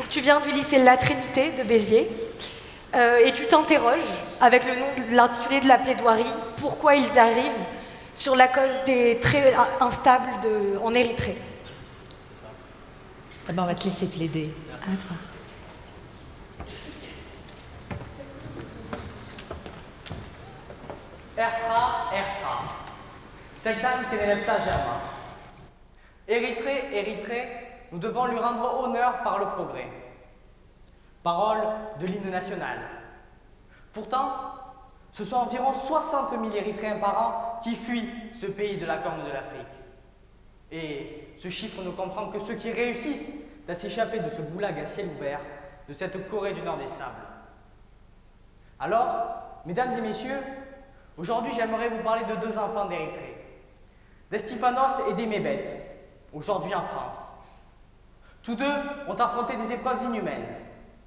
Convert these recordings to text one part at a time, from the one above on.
tu viens du lycée La Trinité de Béziers et tu t'interroges, avec le nom de l'intitulé de la plaidoirie, pourquoi ils arrivent sur la cause des très instables en Érythrée. C'est ça. Ah ben, on va te laisser plaider. Merci. À toi. Ertra, Seitan Kenelepsa Germain. Érythrée, nous devons lui rendre honneur par le progrès. Parole de l'hymne national. Pourtant, ce sont environ 60 000 Érythréens par an qui fuient ce pays de la Corne de l'Afrique. Et ce chiffre ne comprend que ceux qui réussissent à s'échapper de ce goulag à ciel ouvert, de cette Corée du Nord des Sables. Alors, mesdames et messieurs, aujourd'hui j'aimerais vous parler de deux enfants d'Érythrée, d'Estifanos et d'Emebet, aujourd'hui en France. Tous deux ont affronté des épreuves inhumaines,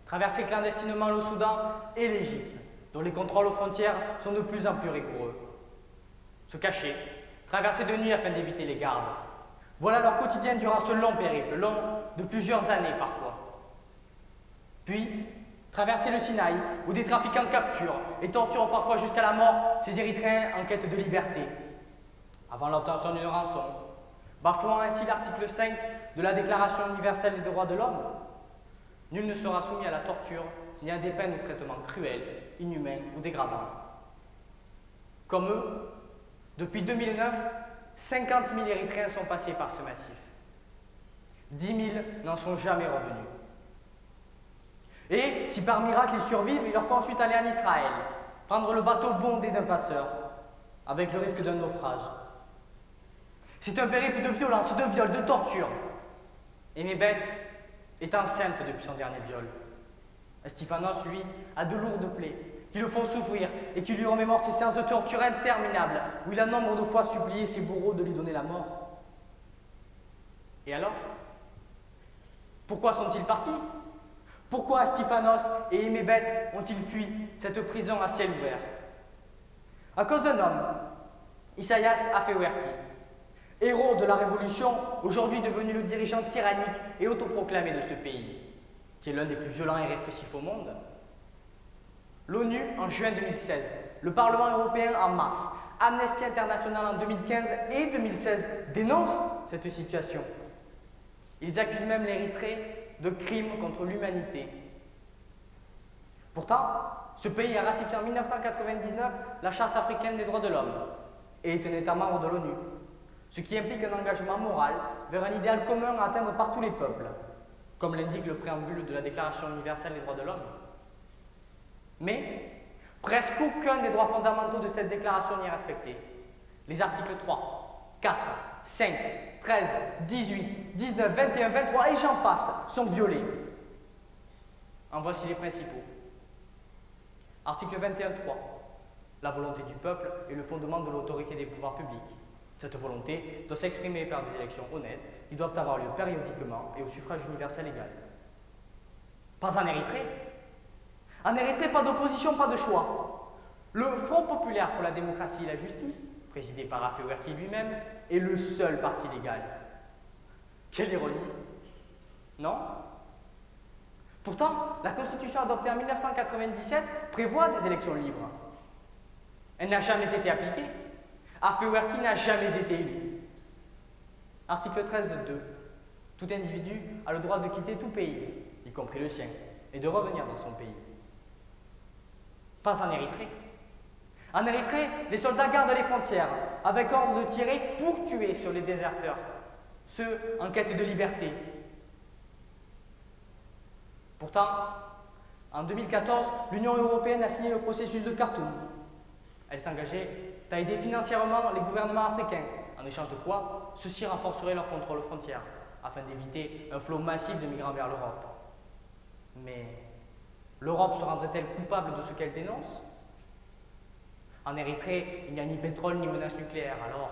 traversé clandestinement le Soudan et l'Égypte, dont les contrôles aux frontières sont de plus en plus rigoureux. Se cacher, traverser de nuit afin d'éviter les gardes. Voilà leur quotidien durant ce long périple, long de plusieurs années parfois. Puis, traverser le Sinaï, où des trafiquants capturent et torturent parfois jusqu'à la mort ces Érythréens en quête de liberté, avant l'obtention d'une rançon, bafouant ainsi l'article 5 de la Déclaration universelle des droits de l'homme. Nul ne sera soumis à la torture, ni à des peines ou traitements cruels, inhumains ou dégradants. Comme eux, depuis 2009, 50 000 Érythréens sont passés par ce massif. 10 000 n'en sont jamais revenus. Et si par miracle ils survivent, il leur faut ensuite aller en Israël, prendre le bateau bondé d'un passeur, avec le risque d'un naufrage. C'est un périple de violence, de viol, de torture. Et Mébet est enceinte depuis son dernier viol. Estifanos, lui, a de lourdes plaies qui le font souffrir et qui lui remémorent ces séances de torture interminables où il a nombre de fois supplié ses bourreaux de lui donner la mort. Et alors? Pourquoi sont-ils partis? Pourquoi Estifanos et Emebet ont-ils fui cette prison à ciel ouvert? À cause d'un homme, Isaias Afewerki, héros de la Révolution, aujourd'hui devenu le dirigeant tyrannique et autoproclamé de ce pays, qui est l'un des plus violents et répressifs au monde. L'ONU en juin 2016, le Parlement européen en mars, Amnesty International en 2015 et 2016 dénoncent cette situation. Ils accusent même l'Érythrée de crimes contre l'humanité. Pourtant, ce pays a ratifié en 1999 la Charte africaine des droits de l'homme et est un État membre de l'ONU, ce qui implique un engagement moral vers un idéal commun à atteindre par tous les peuples, comme l'indique le préambule de la Déclaration universelle des droits de l'homme. Mais presque aucun des droits fondamentaux de cette déclaration n'y est respecté. Les articles 3, 4, 5, 13, 18, 19, 21, 23 et j'en passe sont violés. En voici les principaux. Article 21.3. La volonté du peuple est le fondement de l'autorité des pouvoirs publics. Cette volonté doit s'exprimer par des élections honnêtes qui doivent avoir lieu périodiquement et au suffrage universel égal. Pas en Érythrée. En Érythrée, pas d'opposition, pas de choix. Le Front populaire pour la démocratie et la justice, présidé par Afewerki lui-même, est le seul parti légal. Quelle ironie, non? Pourtant, la Constitution adoptée en 1997 prévoit des élections libres. Elle n'a jamais été appliquée. Afewerki n'a jamais été élu. Article 13.2. Tout individu a le droit de quitter tout pays, y compris le sien, et de revenir dans son pays. Pas en Érythrée. En Érythrée, les soldats gardent les frontières, avec ordre de tirer pour tuer sur les déserteurs, ceux en quête de liberté. Pourtant, en 2014, l'Union européenne a signé le processus de Khartoum. Elle s'engageait à aider financièrement les gouvernements africains, en échange de quoi ceux-ci renforceraient leur contrôle aux frontières, afin d'éviter un flot massif de migrants vers l'Europe. Mais l'Europe se rendrait-elle coupable de ce qu'elle dénonce? En Érythrée, il n'y a ni pétrole ni menace nucléaire, alors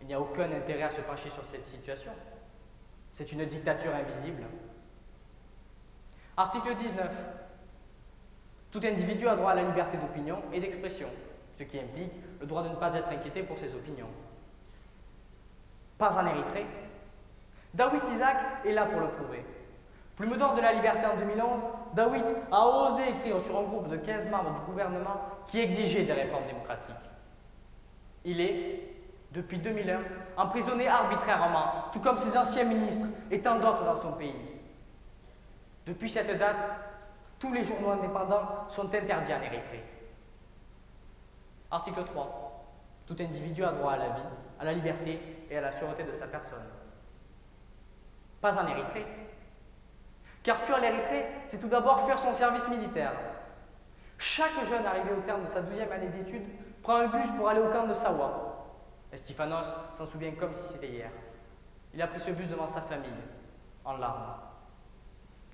il n'y a aucun intérêt à se pencher sur cette situation. C'est une dictature invisible. Article 19. Tout individu a droit à la liberté d'opinion et d'expression, ce qui implique le droit de ne pas être inquiété pour ses opinions. Pas en Érythrée. Dawit Isaak est là pour le prouver. Plume d'or de la liberté en 2011, Dawit a osé écrire sur un groupe de 15 membres du gouvernement qui exigeait des réformes démocratiques. Il est, depuis 2001, emprisonné arbitrairement, tout comme ses anciens ministres et tant d'autres dans son pays. Depuis cette date, tous les journaux indépendants sont interdits en Érythrée. Article 3. Tout individu a droit à la vie, à la liberté et à la sûreté de sa personne. Pas en Érythrée. Car fuir l'Érythrée, c'est tout d'abord fuir son service militaire. Chaque jeune arrivé au terme de sa 12e année d'études prend un bus pour aller au camp de Sawa. Estifanos s'en souvient comme si c'était hier. Il a pris ce bus devant sa famille, en larmes.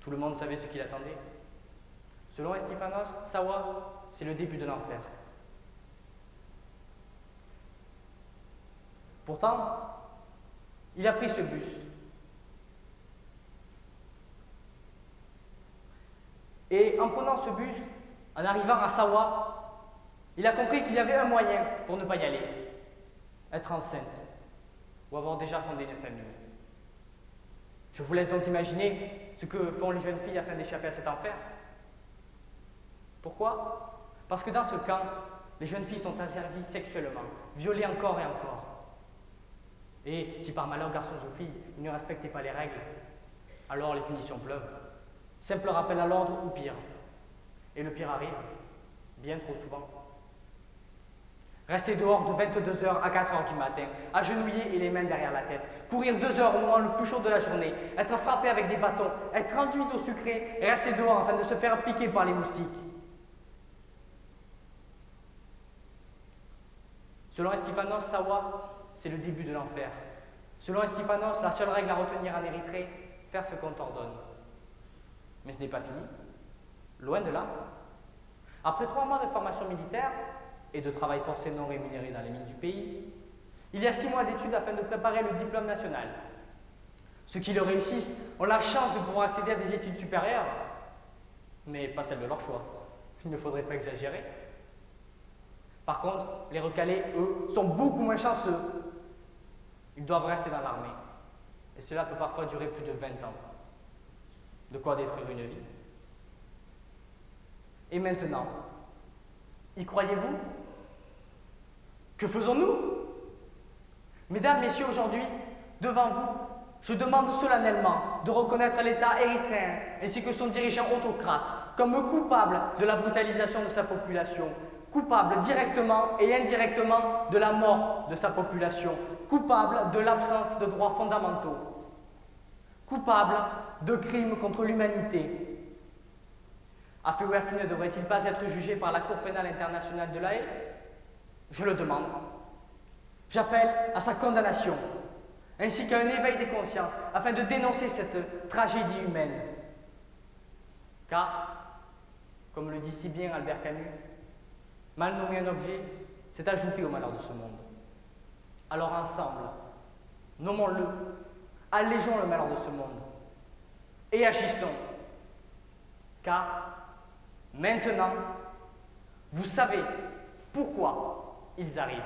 Tout le monde savait ce qui l'attendait. Selon Estifanos, Sawa, c'est le début de l'enfer. Pourtant, il a pris ce bus. Et en prenant ce bus, en arrivant à Sawa, il a compris qu'il y avait un moyen pour ne pas y aller. Être enceinte ou avoir déjà fondé une famille. Je vous laisse donc imaginer ce que font les jeunes filles afin d'échapper à cet enfer. Pourquoi? Parce que dans ce camp, les jeunes filles sont asservies sexuellement, violées encore et encore. Et si par malheur, garçons ou filles, ils ne respectaient pas les règles, alors les punitions pleuvent. Simple rappel à l'ordre ou pire. Et le pire arrive, bien trop souvent. Rester dehors de 22h à 4h du matin, agenouillé et les mains derrière la tête, courir 2 heures au moment le plus chaud de la journée, être frappé avec des bâtons, être enduit d'eau sucrée et rester dehors afin de se faire piquer par les moustiques. Selon Estifanos, Sawa, c'est le début de l'enfer. Selon Estifanos, la seule règle à retenir en Érythrée, faire ce qu'on t'ordonne. Mais ce n'est pas fini. Loin de là. Après 3 mois de formation militaire et de travail forcé non rémunéré dans les mines du pays, il y a 6 mois d'études afin de préparer le diplôme national. Ceux qui le réussissent ont la chance de pouvoir accéder à des études supérieures, mais pas celles de leur choix. Il ne faudrait pas exagérer. Par contre, les recalés, eux, sont beaucoup moins chanceux. Ils doivent rester dans l'armée. Et cela peut parfois durer plus de 20 ans. De quoi détruire une vie. Et maintenant, y croyez-vous? Que faisons-nous? Mesdames, Messieurs, aujourd'hui, devant vous, je demande solennellement de reconnaître l'État érythréen ainsi que son dirigeant autocrate comme coupable de la brutalisation de sa population, coupable directement et indirectement de la mort de sa population, coupable de l'absence de droits fondamentaux, coupable de crimes contre l'humanité. Afewerki ne devrait-il pas être jugé par la Cour pénale internationale de La Haye? Je le demande. J'appelle à sa condamnation, ainsi qu'à un éveil des consciences, afin de dénoncer cette tragédie humaine. Car, comme le dit si bien Albert Camus, mal nommer un objet, c'est ajouter au malheur de ce monde. Alors ensemble, nommons-le, allégeons le malheur de ce monde, et agissons. Car, maintenant, vous savez pourquoi ils arrivent.